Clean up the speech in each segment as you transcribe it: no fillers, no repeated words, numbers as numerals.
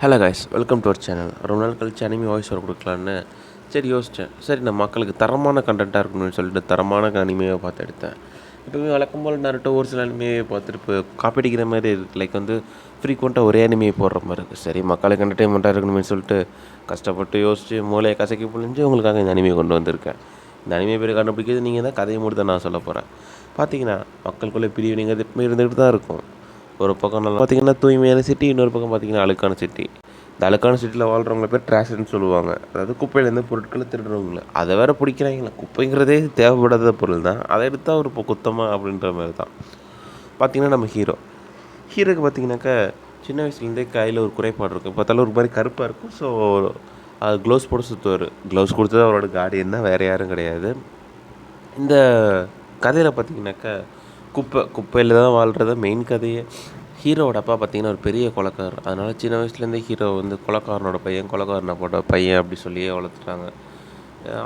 Hello guys, welcome to our channel. ரொம்ப நாள் கழிச்சு அனிமி வாய்ஸ் ஓவர் கொடுக்கலான்னு யோசித்தேன். சரி, நான் மக்களுக்கு தரமான கண்டென்ட்டாக இருக்கணும்னு சொல்லிட்டு தரமான அனிமையை பார்த்து எடுத்தேன். எப்பவுமே வழக்கம் போல் நருட்டோ ஒரு சில அனிமையை பார்த்துட்டு இப்போ காப்பி அடிக்கிற மாதிரி இருக்குது. லைக் ஃப்ரீக்வெண்ட்டாக ஒரே அனிமையை போடுற மாதிரி இருக்குது. சரி, மக்களுக்கு என்டர்டெயின்மெண்ட்டாக இருக்கணும்னு சொல்லிட்டு கஷ்டப்பட்டு யோசித்து மூளையை கசக்கி புழிஞ்சு உங்களுக்காக இந்த அனிமையை கொண்டு வந்திருக்கேன். இந்த அனிமையை பேர் கண்டுபிடிக்கிறது நீங்கள் தான், கதையை மட்டும் தான் நான் சொல்ல போகிறேன். பார்த்தீங்கன்னா மக்களுக்குள்ளே பிரிவினைங்கிறது எப்பவுமே இருந்துகிட்டு தான் இருக்கும். ஒரு பக்கம் நல்லா பார்த்திங்கன்னா தூய்மையான சிட்டி, இன்னொரு பக்கம் பார்த்திங்கன்னா அழுக்கான சிட்டி. இந்த அழுக்கான சிட்டியில் வாழ்கிறவங்கள பேர் ட்ராஷ்ன்னு சொல்லுவாங்க. அதாவது குப்பையிலேருந்து பொருட்களை திருடுறவங்கள. அதை வேறு பிடிக்கிறாங்களே. குப்பைங்கிறதே தேவைப்படாத பொருள் தான், அதை எடுத்தால் ஒரு குத்தமாக அப்படின்ற மாதிரி தான். பார்த்திங்கன்னா நம்ம ஹீரோக்கு பார்த்திங்கனாக்கா சின்ன வயசுலேருந்தே கையில் ஒரு குறைபாடு இருக்கும். பார்த்தாலும் ஒரு மாதிரி கருப்பாக இருக்கும். ஸோ அது க்ளவுஸ் போட்டு சுற்றுவார். க்ளவுஸ் கொடுத்தது அவரோட கார்டியன் தான், வேறு யாரும் கிடையாது. இந்த கதையில் பார்த்திங்கனாக்கா குப்பையில் தான் வாழ்கிறத மெயின் கதையே. ஹீரோவோட அப்பா பார்த்திங்கன்னா ஒரு பெரிய கொலைக்காரர். அதனால் சின்ன வயசுலேருந்தே ஹீரோ கொலைக்காரனோட பையன், கொலைக்காரனை போட்ட பையன் அப்படி சொல்லியே வளர்த்துட்டாங்க.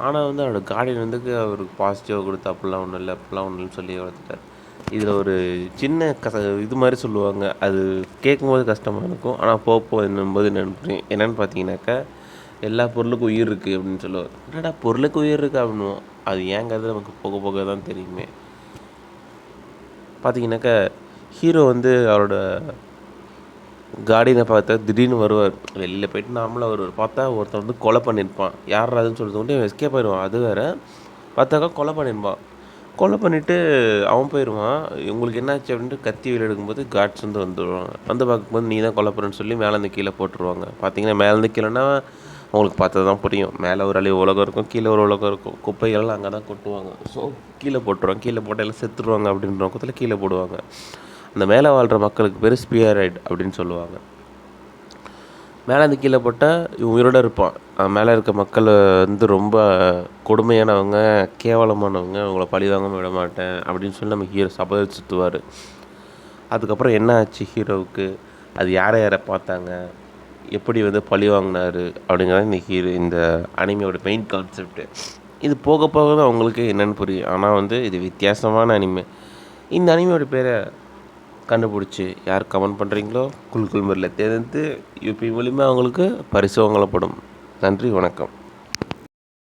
ஆனால் அவரோட கார்டியன் அவருக்கு பாசிட்டிவாக கொடுத்து அப்படிலாம் ஒன்றும் இல்லை, அப்படிலாம் ஒன்றும் சொல்லி வளர்த்துட்டார். இதில் ஒரு சின்ன இது மாதிரி சொல்லுவாங்க. அது கேட்கும்போது கஷ்டமாக இருக்கும், ஆனால் போக என்னும்போது என்னென்னு பார்த்தீங்கன்னாக்கா, எல்லா பொருளுக்கும் உயிர் இருக்குது அப்படின்னு சொல்லுவார். என்னடா பொருளுக்கு உயிர் இருக்குது அப்படின்னுவோம். அது ஏங்கிறது நமக்கு போக போக தான் தெரியுமே. பார்த்தீங்கன்னாக்கா ஹீரோ அவரோட கார்டியனை பார்த்தா திடீர்னு வருவார். வெளியில் போயிட்டு நார்மலாக வருவார். பார்த்தா ஒருத்தன் கொலை பண்ணியிருப்பான். யார் அதுன்னு சொல்லிட்டு கொண்டு எஸ்கேப் ஆயிடுவான். அது வேறு பார்த்தாக்கா கொலை பண்ணியிருப்பான். கொலை பண்ணிவிட்டு அவன் போயிடுவான். உங்களுக்கு என்னாச்சு அப்படின்ட்டு கத்தி வெளியே எடுக்கும்போது கார்ட்ஸ் வந்துடுவாங்க. பார்க்கும்போது நீ தான் கொலை பண்ணுன்னு சொல்லி மேலேருந்து கீழே போட்டுருவாங்க. பார்த்தீங்கன்னா மேலேருந்து கீழேன்னா அவங்களுக்கு பார்த்தா தான் புரியும். மேலே ஒரு அழிவு உலகம் இருக்கும், கீழே ஒரு உலகம் இருக்கும். குப்பைகள்லாம் அங்கே தான் கொட்டுவாங்க. ஸோ கீழே போட்டுருவாங்க. கீழே போட்டால் செத்துருவாங்க அப்படின்ற நோக்கத்தில் கீழே போடுவாங்க. அந்த மேலே வாழ்கிற மக்களுக்கு பேர் ஸ்பியரைட் அப்படின்னு சொல்லுவாங்க. மேலே கீழே போட்டால் உயிரோடு இருப்பான். மேலே இருக்க மக்கள் ரொம்ப கொடுமையானவங்க, கேவலமானவங்க, அவங்கள பழிவாங்காமல் விட மாட்டேன் அப்படின்னு சொல்லி நம்ம ஹீரோ சபதம் சுற்றுவார். அதுக்கப்புறம் என்ன ஆச்சு ஹீரோவுக்கு, அது யாரை யாரை பார்த்தாங்க, எப்படி பழி வாங்கினார் அப்படிங்கிறது இந்த அனிமையோட மெயின் கான்செப்ட்டு. இது போக போக தான் அவங்களுக்கு என்னென்னு புரியும். ஆனால் இது வித்தியாசமான அனிமை. இந்த அனிமையோட பேரை கண்டுபிடிச்சி யார் கமெண்ட் பண்ணுறீங்களோ குழுக்கள் முறையில் தேர்ந்தெடுத்து யூபி மூலிமா அவங்களுக்கு பரிசு வழங்கப்படும். நன்றி, வணக்கம்.